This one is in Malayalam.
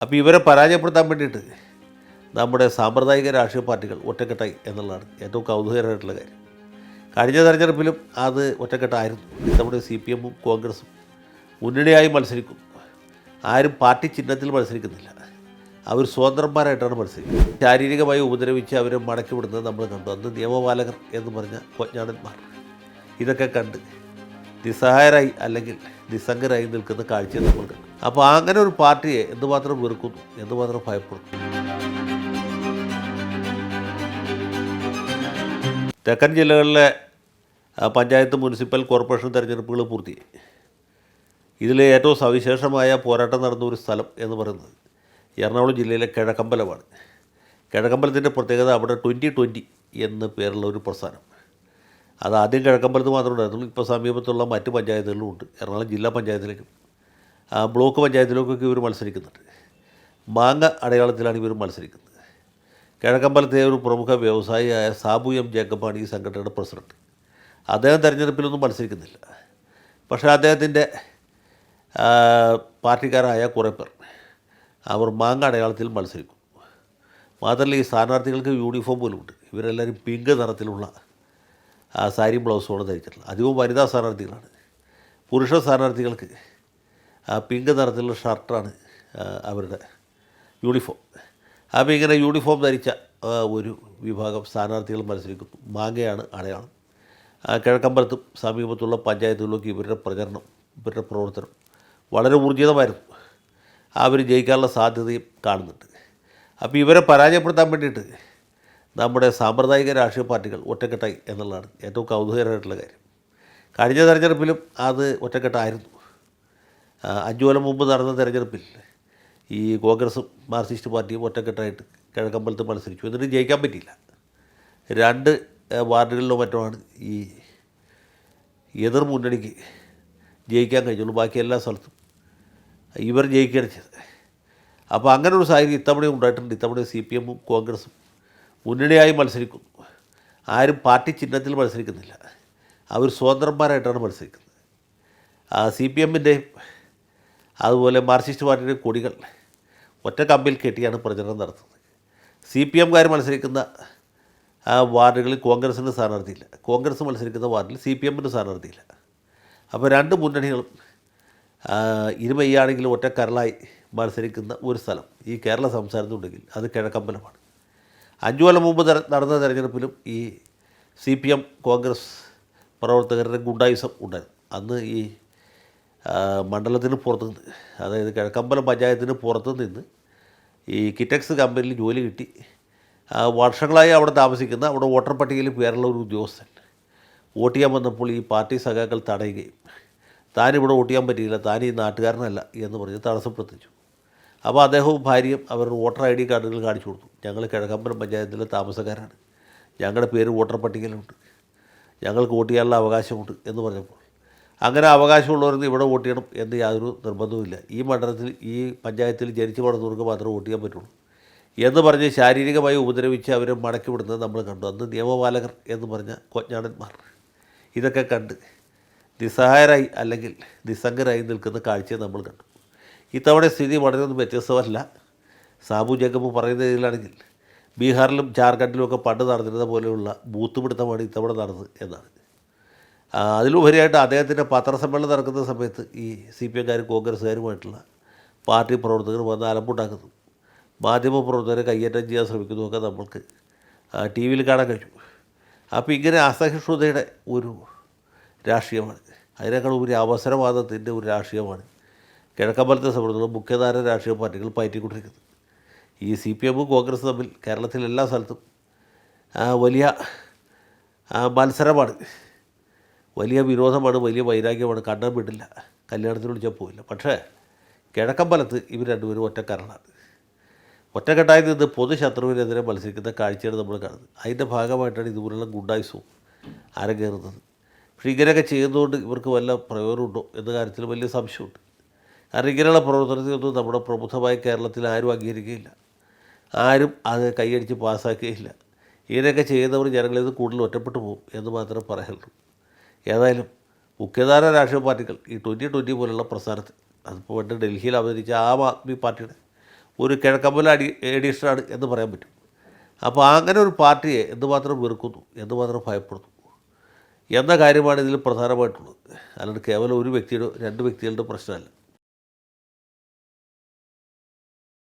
അപ്പോൾ ഇവരെ പരാജയപ്പെടുത്താൻ വേണ്ടിയിട്ട് നമ്മുടെ സാമ്പ്രദായിക രാഷ്ട്രീയ പാർട്ടികൾ ഒറ്റക്കെട്ടായി എന്നുള്ളതാണ് ഏറ്റവും കൗതുകകരമായിട്ടുള്ള കാര്യം. കഴിഞ്ഞ തെരഞ്ഞെടുപ്പിലും അത് ഒറ്റക്കെട്ടായിരുന്നു. നമ്മുടെ CPM-ഉം കോൺഗ്രസും മുന്നണിയായി മത്സരിക്കുന്നു. ആരും പാർട്ടി ചിഹ്നത്തിൽ മത്സരിക്കുന്നില്ല, അവർ സ്വതന്ത്രന്മാരായിട്ടാണ് മത്സരിക്കുന്നത്. ശാരീരികമായി ഉപദ്രവിച്ച് അവരെ മടക്കി വിടുന്നത് നമ്മൾ കണ്ടു. അന്ന് നിയമപാലകർ എന്ന് പറഞ്ഞ കൊഞ്ഞാടന്മാർ ഇതൊക്കെ കണ്ട് നിസ്സഹായരായി അല്ലെങ്കിൽ നിസ്സംഗരായി നിൽക്കുന്ന കാഴ്ച നമ്മൾ കണ്ടു. അപ്പോൾ അങ്ങനെ ഒരു പാർട്ടിയെ എന്തുമാത്രം വെറുക്കുന്നു, എന്തുമാത്രം ഭയപ്പെടുന്നു. തെക്കൻ ജില്ലകളിലെ പഞ്ചായത്ത്, മുനിസിപ്പൽ കോർപ്പറേഷൻ തെരഞ്ഞെടുപ്പുകൾ പൂർത്തിയായി. ഇതിൽ ഏറ്റവും സവിശേഷമായ പോരാട്ടം നടന്ന ഒരു സ്ഥലം എന്ന് പറയുന്നത് എറണാകുളം ജില്ലയിലെ കിഴക്കമ്പലമാണ്. കിഴക്കമ്പലത്തിൻ്റെ പ്രത്യേകത അവിടെ 2020 എന്ന് പേരുള്ള ഒരു പ്രസ്ഥാനം. അത് ആദ്യം കിഴക്കമ്പലത്ത് മാത്രമേ ഉണ്ടായിരുന്നുള്ളൂ. ഇപ്പോൾ സമീപത്തുള്ള മറ്റ് പഞ്ചായത്തുകളിലും ഉണ്ട്. എറണാകുളം ജില്ലാ പഞ്ചായത്തിലേക്കും ബ്ലോക്ക് പഞ്ചായത്തിലേക്കൊക്കെ ഇവർ മത്സരിക്കുന്നുണ്ട്. മാങ്ങ അടയാളത്തിലാണ് ഇവർ മത്സരിക്കുന്നത്. കിഴക്കമ്പലത്തെ ഒരു പ്രമുഖ വ്യവസായിയായ സാബു എം ജേക്കബാണ് ഈ സംഘടനയുടെ പ്രസിഡന്റ്. അദ്ദേഹം തെരഞ്ഞെടുപ്പിലൊന്നും മത്സരിക്കുന്നില്ല. പക്ഷേ അദ്ദേഹത്തിൻ്റെ പാർട്ടിക്കാരായ കുറേ പേർ അവർ മാങ്ങ അടയാളത്തിൽ മത്സരിക്കും. മാത്രമല്ല ഈ സ്ഥാനാർത്ഥികൾക്ക് യൂണിഫോം പോലുമുണ്ട്. ഇവരെല്ലാവരും പിങ്ക് നിറത്തിലുള്ള സാരി ബ്ലൗസുമാണ് ധരിച്ചിട്ടുള്ളത്. അധികവും വനിതാ സ്ഥാനാർത്ഥികളാണ്. പുരുഷ സ്ഥാനാർത്ഥികൾക്ക് പിങ്ക് നിറത്തിലുള്ള ഷർട്ടാണ് അവരുടെ യൂണിഫോം. അപ്പോൾ ഇങ്ങനെ യൂണിഫോം ധരിച്ച ഒരു വിഭാഗം സ്ഥാനാർത്ഥികൾ മത്സരിക്കുന്നു. മാങ്ങയാണ് അടയാളം. കിഴക്കമ്പലത്തും സമീപത്തുള്ള പഞ്ചായത്തുകളിലൊക്കെ ഇവരുടെ പ്രചരണം, ഇവരുടെ പ്രവർത്തനം വളരെ ഊർജിതമായിരുന്നു. അവർ ജയിക്കാനുള്ള സാധ്യതയും കാണുന്നുണ്ട്. അപ്പോൾ ഇവരെ പരാജയപ്പെടുത്താൻ വേണ്ടിയിട്ട് നമ്മുടെ സാമ്പ്രദായിക രാഷ്ട്രീയ പാർട്ടികൾ ഒറ്റക്കെട്ടായി എന്നുള്ളതാണ് ഏറ്റവും കൗതുകകരമായിട്ടുള്ള കാര്യം. കഴിഞ്ഞ തെരഞ്ഞെടുപ്പിലും അത് ഒറ്റക്കെട്ടായിരുന്നു. 5 കൊല്ലം മുമ്പ് നടന്ന തെരഞ്ഞെടുപ്പിൽ ഈ കോൺഗ്രസും മാർക്സിസ്റ്റ് പാർട്ടിയും ഒറ്റക്കെട്ടായിട്ട് കിഴക്കമ്പലത്ത് മത്സരിച്ചു. എന്നിട്ട് ജയിക്കാൻ പറ്റിയില്ല. 2 വാർഡുകളിലോ മറ്റുമാണ് ഈ എതിർ മുന്നണിക്ക് ജയിക്കാൻ കഴിഞ്ഞുള്ളൂ. ബാക്കി എല്ലാ സ്ഥലത്തും ഇവർ ജയിക്കുകയാണ് ചെയ്തത്. അപ്പോൾ അങ്ങനെ ഒരു സാഹചര്യം ഇത്തവണയും ഉണ്ടായിട്ടുണ്ട്. ഇത്തവണ CPM-ഉം കോൺഗ്രസും മുന്നണിയായി മത്സരിക്കുന്നു. ആരും പാർട്ടി ചിഹ്നത്തിൽ മത്സരിക്കുന്നില്ല, അവർ സ്വതന്ത്രന്മാരായിട്ടാണ് മത്സരിക്കുന്നത്. CPM-ൻ്റെയും അതുപോലെ മാർക്സിസ്റ്റ് പാർട്ടിയുടെയും കൊടികൾ ഒറ്റ കമ്പിൽ കെട്ടിയാണ് പ്രചരണം നടത്തുന്നത്. CPM-കാർ മത്സരിക്കുന്ന വാർഡുകളിൽ കോൺഗ്രസിന് സ്ഥാനാർത്ഥിയില്ല, കോൺഗ്രസ് മത്സരിക്കുന്ന വാർഡിൽ CPM-ന് സ്ഥാനാർത്ഥിയില്ല. അപ്പോൾ 2 മുന്നണികളും ഇരുമയ്യാണെങ്കിലും ഒറ്റ കരളായി മത്സരിക്കുന്ന ഒരു സ്ഥലം ഈ കേരള സംസ്ഥാനത്തുണ്ടെങ്കിൽ അത് കിഴക്കമ്പലമാണ്. 5 കൊല്ലം മുമ്പ് നടന്ന തെരഞ്ഞെടുപ്പിലും ഈ CPM കോൺഗ്രസ് പ്രവർത്തകരുടെ ഗുണ്ടായിസം ഉണ്ടായിരുന്നു. അന്ന് ഈ മണ്ഡലത്തിന് പുറത്തു നിന്ന്, അതായത് കിഴക്കമ്പലം പഞ്ചായത്തിന് പുറത്തു നിന്ന് ഈ കിറ്റക്സ് കമ്പനിയിൽ ജോലി കിട്ടി വർഷങ്ങളായി അവിടെ താമസിക്കുന്ന, അവിടെ വോട്ടർ പട്ടികയിൽ പേരുള്ള ഒരു ഉദ്യോഗസ്ഥൻ വോട്ട് ചെയ്യാൻ വന്നപ്പോൾ ഈ പാർട്ടി സഖാക്കൾ തടയുകയും താനിവിടെ വോട്ട് ചെയ്യാൻ പറ്റിയില്ല, താൻ ഈ നാട്ടുകാരനല്ല എന്ന് പറഞ്ഞ് തടസ്സപ്പെടുത്തിച്ചു. അപ്പോൾ അദ്ദേഹവും ഭാര്യയും അവരുടെ വോട്ടർ ID കാർഡുകൾ കാണിച്ചു കൊടുത്തു. ഞങ്ങൾ കിഴക്കമ്പലം പഞ്ചായത്തിലെ താമസക്കാരാണ്, ഞങ്ങളുടെ പേര് വോട്ടർ പട്ടികയിലുണ്ട്, ഞങ്ങൾക്ക് വോട്ട് ചെയ്യാനുള്ള അവകാശമുണ്ട് എന്ന് പറഞ്ഞപ്പോൾ അങ്ങനെ അവകാശമുള്ളവർക്ക് ഇവിടെ വോട്ട് ചെയ്യണം എന്ന് യാതൊരു നിർബന്ധവുമില്ല, ഈ മണ്ഡലത്തിൽ ഈ പഞ്ചായത്തിൽ ജനിച്ചു വളർന്നവർക്ക് മാത്രമേ വോട്ട് ചെയ്യാൻ പറ്റുള്ളൂ എന്ന് പറഞ്ഞ് ശാരീരികമായി ഉപദ്രവിച്ച് അവരെ മടക്കി വിടുന്നത് നമ്മൾ കണ്ടു. അന്ന് നിയമപാലകർ എന്ന് പറഞ്ഞ കൊഞ്ഞാടന്മാർ ഇതൊക്കെ കണ്ട് നിസ്സഹായരായി അല്ലെങ്കിൽ നിസ്സംഗരായി നിൽക്കുന്ന കാഴ്ചയെ നമ്മൾ കണ്ടു. ഇത്തവണ സ്ഥിതി വളരെയൊന്നും വ്യത്യസ്തമല്ല. സാബു ജേക്കബ് പറയുന്ന രീതിയിലാണെങ്കിൽ ബീഹാറിലും ജാർഖണ്ഡിലുമൊക്കെ പണ്ട് നടന്നിരുന്ന പോലെയുള്ള ബൂത്ത് പിടുത്തമാണ് ഇത്തവണ നടന്നത് എന്നാണ്. അതിലുപരിയായിട്ട് അദ്ദേഹത്തിൻ്റെ പത്രസമ്മേളനം നടക്കുന്ന സമയത്ത് ഈ CPM-കാരും കോൺഗ്രസ്സുകാരുമായിട്ടുള്ള പാർട്ടി പ്രവർത്തകർ വന്ന് അലമ്പുണ്ടാക്കുന്നു, മാധ്യമപ്രവർത്തകരെ കയ്യേറ്റം ചെയ്യാൻ ശ്രമിക്കുന്നതൊക്കെ നമ്മൾക്ക് TV-യിൽ കാണാൻ കഴിഞ്ഞു. അപ്പോൾ ഇങ്ങനെ അസഹിഷ്ണുതയുടെ ഒരു രാഷ്ട്രീയമാണ്, അതിനേക്കാൾ ഒരു അവസരവാദത്തിൻ്റെ ഒരു രാഷ്ട്രീയമാണ് കിഴക്കമ്പലത്തെ സംബന്ധിച്ചുള്ള മുഖ്യധാര രാഷ്ട്രീയ പാർട്ടികൾ പയറ്റിക്കൊണ്ടിരിക്കുന്നത്. ഈ CPM-ഉം കോൺഗ്രസ് തമ്മിൽ കേരളത്തിൽ എല്ലാ സ്ഥലത്തും വലിയ മത്സരമാണ്, വലിയ വിരോധമാണ്, വലിയ വൈരാഗ്യമാണ്. കണ്ടാൻ വിടില്ല, കല്യാണത്തിന് വിളിച്ചാൽ പോയില്ല. പക്ഷേ കിഴക്കമ്പലത്ത് ഇവർ രണ്ടുപേരും ഒറ്റക്കാരനാണ്. ഒറ്റക്കെട്ടായി നിന്ന് പൊതുശത്രുവിനെതിരെ മത്സരിക്കുന്ന കാഴ്ചയാണ് നമ്മൾ കാണുന്നത്. അതിൻ്റെ ഭാഗമായിട്ടാണ് ഇതുപോലുള്ള ഗുണ്ടായുസവും അരങ്ങേറുന്നത്. പക്ഷേ ഇങ്ങനെയൊക്കെ ചെയ്യുന്നതുകൊണ്ട് ഇവർക്ക് വല്ല പ്രയോജനമുണ്ടോ എന്ന കാര്യത്തിൽ വലിയ സംശയമുണ്ട്. കാരണം ഇങ്ങനെയുള്ള പ്രവർത്തനത്തിനൊന്നും നമ്മുടെ പ്രബുദ്ധമായ കേരളത്തിൽ ആരും അംഗീകരിക്കുകയില്ല, ആരും അത് കൈയടിച്ച് പാസ്സാക്കുകയില്ല. ഇങ്ങനെയൊക്കെ ചെയ്യുന്നവർ ജനങ്ങളിൽ നിന്ന് കൂടുതൽ ഒറ്റപ്പെട്ടു പോകും എന്ന് മാത്രമേ പറയാനുള്ളൂ. ഏതായാലും മുഖ്യധാര രാഷ്ട്രീയ പാർട്ടികൾ ഈ 2020 പോലുള്ള പ്രസ്ഥാനത്ത്, അതിപ്പോൾ പണ്ട് ഡൽഹിയിൽ അവതരിച്ച ആം ആദ്മി പാർട്ടിയുടെ ഒരു കിഴക്കമ്പല എഡിഷനാണ് എന്ന് പറയാൻ പറ്റും. അപ്പോൾ അങ്ങനെ ഒരു പാർട്ടിയെ എന്തുമാത്രം വെറുക്കുന്നു, എന്തുമാത്രം ഭയപ്പെടുന്നു എന്ന കാര്യമാണ് ഇതിൽ പ്രധാനമായിട്ടുള്ളത്. അല്ലാണ്ട് കേവലം ഒരു വ്യക്തിയുടെ 2 വ്യക്തികളുടെ പ്രശ്നമല്ല.